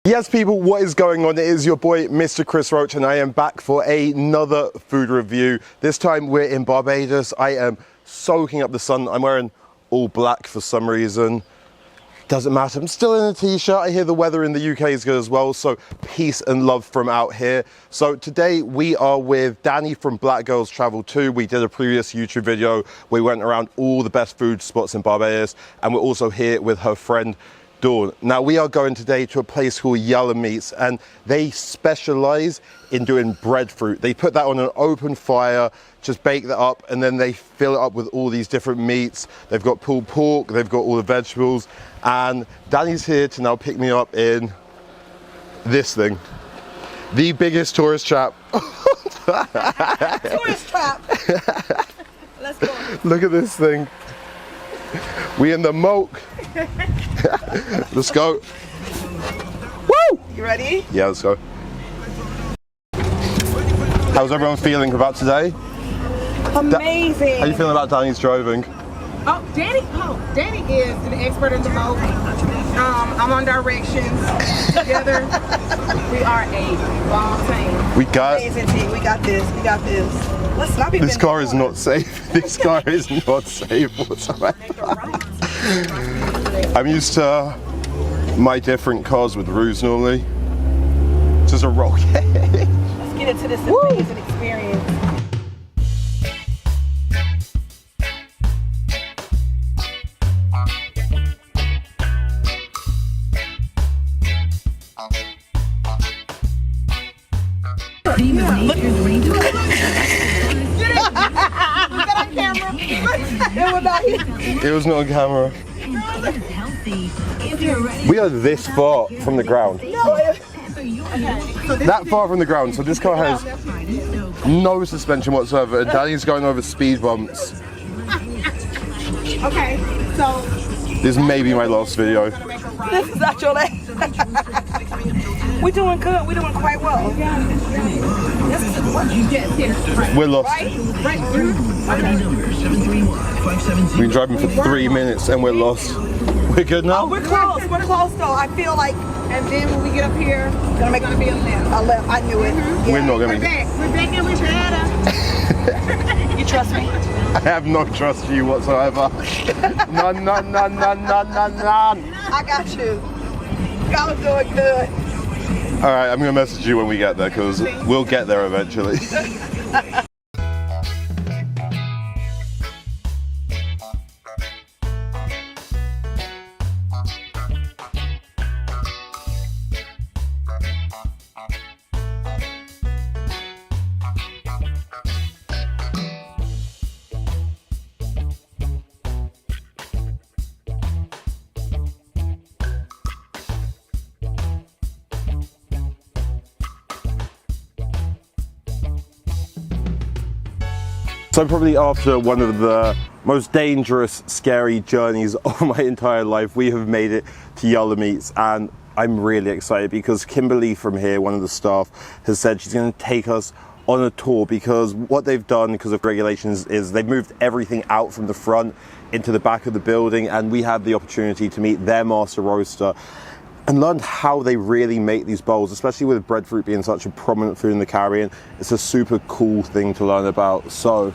Yes people, what is going on? It is your boy Mr. Chris Roach and I am back for another food review. This time we're in Barbados. I am soaking up the sun. I'm wearing all black for some reason. Doesn't matter, I'm still in a t-shirt. I hear the weather in the UK is good as well, so peace and love from out here. So today we are with Danny from Black Girls Travel 2. We did a previous YouTube video. We went around all the best food spots in Barbados, and we're also here with her friend Dawn. Now we are going today to a place called Yelluh Meat, and they specialize in doing breadfruit. They put that on an open fire, just bake that up, and then they fill it up with all these different meats. They've got pulled pork, they've got all the vegetables, and Danny's here to now pick me up in this thing, the biggest tourist trap. Tourist trap. Let's go. Look at this thing. We in the Moke. Let's go. Woo! You ready? Yeah, let's go. How's everyone feeling about today? Amazing. How are you feeling about Danny's driving? Danny is an expert in the moke. I'm on directions. Together, we are a bomb team. We got Amazing team. We got this. We got this. Let's not be. this car is not safe. This car is not safe whatsoever. I'm used to my different cars with roofs normally. Just a rocket. Let's get into this amazing experience. It was not on camera. We are this far from the ground. That far from the ground. So this car has no suspension whatsoever, and Danny's going over speed bumps. Okay, so This may be my last video. This is not your leg. We're doing good. We're doing quite well. We're lost. We've been driving for 3 minutes and we're lost. We're good now? Oh, we're close. We're close though. I feel like. and then when we get up here, Gonna make it's gonna be a left. a left. I knew it. Yeah. We're not We're gonna be. back. We're back and we're better. You trust me? I have no trust for you whatsoever. None. I got you. Y'all are doing good. Alright, I'm gonna message you when we get there because we'll get there eventually. So probably after one of the most dangerous, scary journeys of my entire life, we have made it to Yelluh Meat, and I'm really excited because Kimberly from here, one of the staff, has said she's going to take us on a tour, because what they've done because of regulations is they've moved everything out from the front into the back of the building, and we had the opportunity to meet their master roaster and learned how they really make these bowls, especially with breadfruit being such a prominent food in the Caribbean. It's a super cool thing to learn about. So,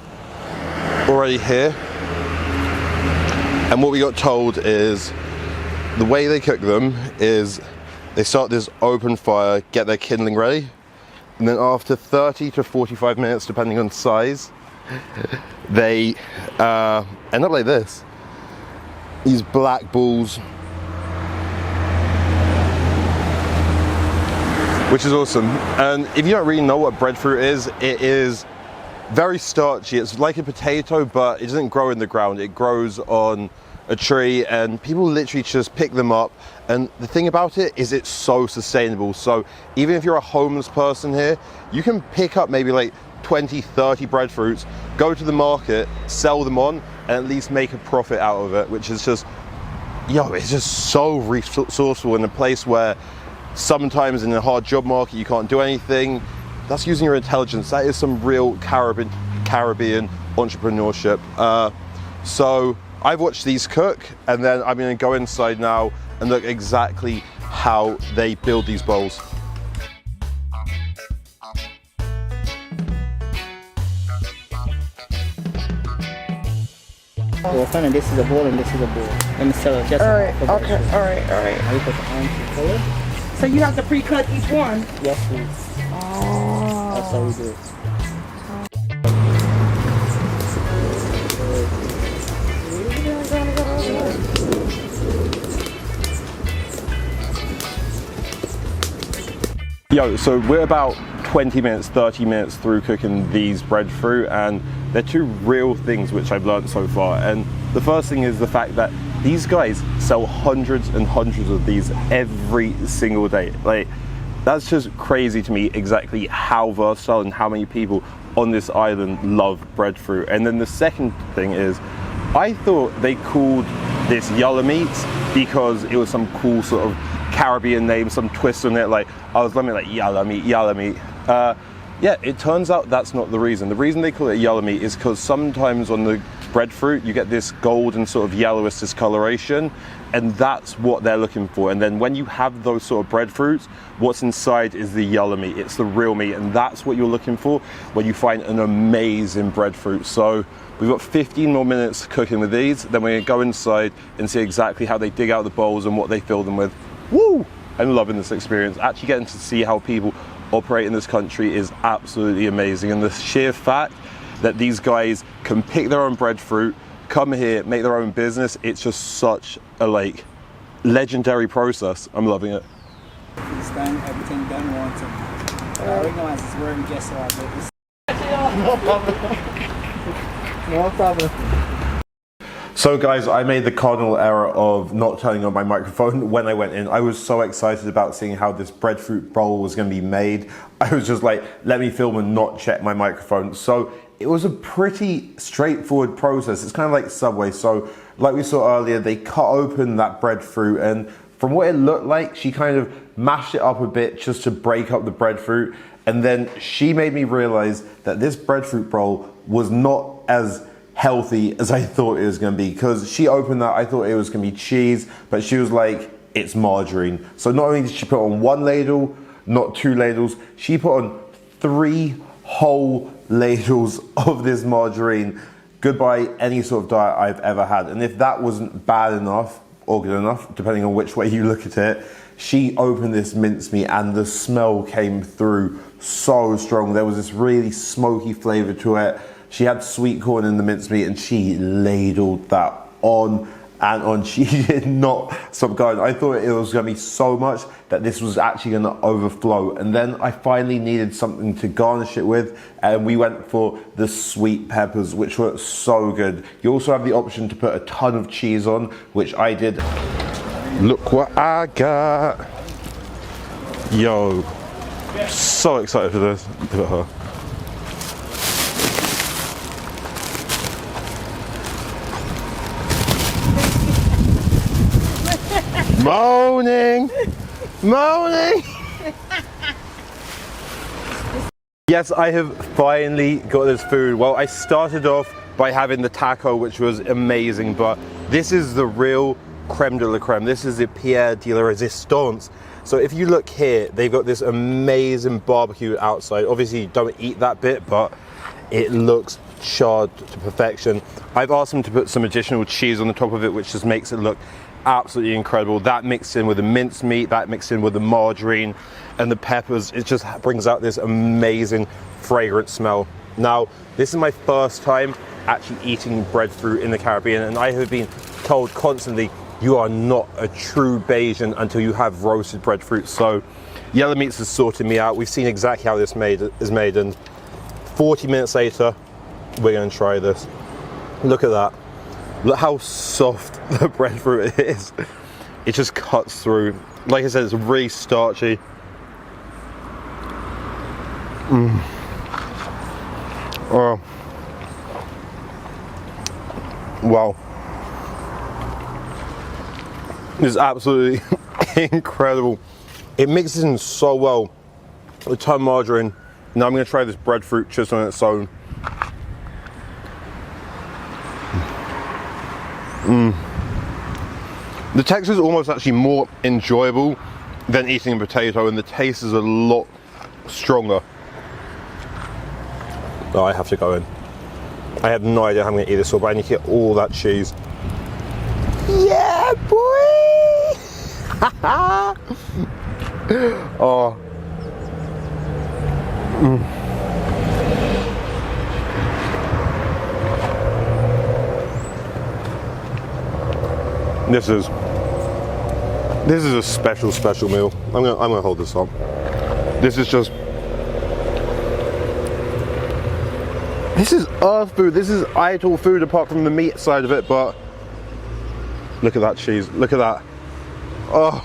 already here, and what we got told is the way they cook them is they start this open fire, get their kindling ready, and then after 30 to 45 minutes, depending on size, they end up like this. These black balls, which is awesome. And if you don't really know what breadfruit is, it is very starchy. It's like a potato, but it doesn't grow in the ground. It grows on a tree, and people literally just pick them up. And the thing about it is it's so sustainable. So even if you're a homeless person here, you can pick up maybe like 20, 30 breadfruits, go to the market, sell them on, and at least make a profit out of it, which is just, it's just so resourceful in a place where sometimes in a hard job market you can't do anything. That's using your intelligence. That is some real Caribbean entrepreneurship. So I've watched these cook, and then I'm going to go inside now and look exactly how they build these bowls. Well, kind of, this is a bowl and this is a bowl. Let me sell it just All right, okay, all right, all right. Now you put the orange color. So you have to pre-cut each one? Yes, please. Oh. That's how we do it. Yo, so we're about 20 minutes, 30 minutes through cooking these breadfruit, and they're two real things which I've learned so far. And the first thing is the fact that these guys sell hundreds and hundreds of these every single day. Like, that's just crazy to me, exactly how versatile and how many people on this island love breadfruit. And then the second thing is, I thought they called this Yelluh Meat because it was some cool sort of Caribbean name, some twist on it. Like, I was loving it, like Yelluh Meat, Yelluh Meat. Yeah, it turns out that's not the reason. The reason they call it Yelluh Meat is because sometimes on the breadfruit you get this golden sort of yellowish discoloration, and that's what they're looking for. And then when you have those sort of breadfruits, what's inside is the Yelluh Meat. It's the real meat, and that's what you're looking for when you find an amazing breadfruit. So we've got 15 more minutes cooking with these, then we're gonna go inside and see exactly how they dig out the bowls and what they fill them with. Woo! I'm loving this experience. Actually getting to see how people operate in this country is absolutely amazing, and the sheer fact that these guys can pick their own breadfruit, come here, make their own business, it's just such a like legendary process. I'm loving it. This time, everything done once. I recognize it's wearing guest log, but this. No problem. No problem. So guys, I made the cardinal error of not turning on my microphone when I went in. I was so excited about seeing how this breadfruit bowl was going to be made. I was just like, let me film and not check my microphone. So it was a pretty straightforward process. It's kind of like Subway. So like we saw earlier, they cut open that breadfruit, and from what it looked like, she kind of mashed it up a bit just to break up the breadfruit. And then she made me realize that this breadfruit bowl was not as healthy as I thought it was going to be, because she opened that, I thought it was going to be cheese, but she was like, it's margarine. So not only did she put on one ladle, not two ladles, she put on 3 whole ladles of this margarine. Goodbye any sort of diet I've ever had. And if that wasn't bad enough or good enough, depending on which way you look at it, she opened this mincemeat and the smell came through so strong. There was this really smoky flavor to it. She had sweet corn in the mincemeat and she ladled that on and on. She did not stop going. I thought it was going to be so much that this was actually going to overflow. And then I finally needed something to garnish it with, and we went for the sweet peppers, which were so good. You also have the option to put a ton of cheese on, which I did. Look what I got. Yo, so excited for this. Look at her. Moaning! Moaning! Yes, I have finally got this food. Well, I started off by having the taco, which was amazing, but this is the real creme de la creme. This is the Pierre de la Resistance. So if you look here, they've got this amazing barbecue outside. Obviously, you don't eat that bit, but it looks charred to perfection. I've asked them to put some additional cheese on the top of it, which just makes it look absolutely incredible. That mixed in with the mince meat, that mixed in with the margarine and the peppers, it just brings out this amazing fragrant smell. Now, this is my first time actually eating breadfruit in the Caribbean, and I have been told constantly, you are not a true Bajan until you have roasted breadfruit. So Yelluh Meat has sorted me out. We've seen exactly how this is made, and 40 minutes later, we're going to try this. Look at that. Look how soft the breadfruit is. It just cuts through. Like I said, it's really starchy. Oh. Wow. It's absolutely incredible. It mixes in so well. A ton of margarine. Now I'm going to try this breadfruit just on its own. The texture is almost actually more enjoyable than eating a potato, and the taste is a lot stronger. Oh, I have to go in. I have no idea how I'm going to eat this all, but I need to get all that cheese. Yeah, boy! Oh. This is a special meal. I'm gonna hold this up. This is earth food. This is idle food apart from the meat side of it, but look at that cheese. Look at that. Oh.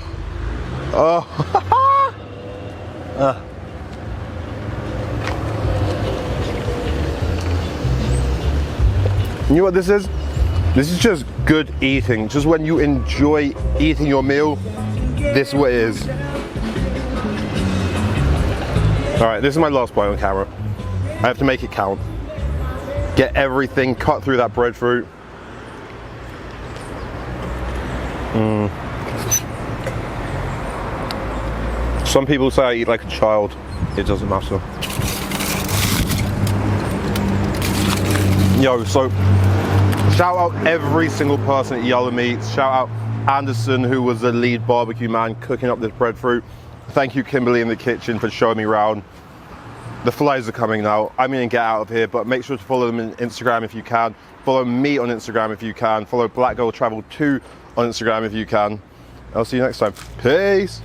You know what this is? This is just good eating. Just when you enjoy eating your meal, this is what it is. All right, this is my last bite on camera. I have to make it count. Get everything, cut through that breadfruit. Some people say I eat like a child. It doesn't matter. Yo, so shout out every single person at Yelluh Meat. Shout out Anderson, who was the lead barbecue man cooking up this breadfruit. Thank you, Kimberly, in the kitchen, for showing me around. The flies are coming now. I'm gonna get out of here, but make sure to follow them on Instagram if you can. Follow me on Instagram if you can. Follow Black Girl Travel 2 on Instagram if you can. I'll see you next time. Peace.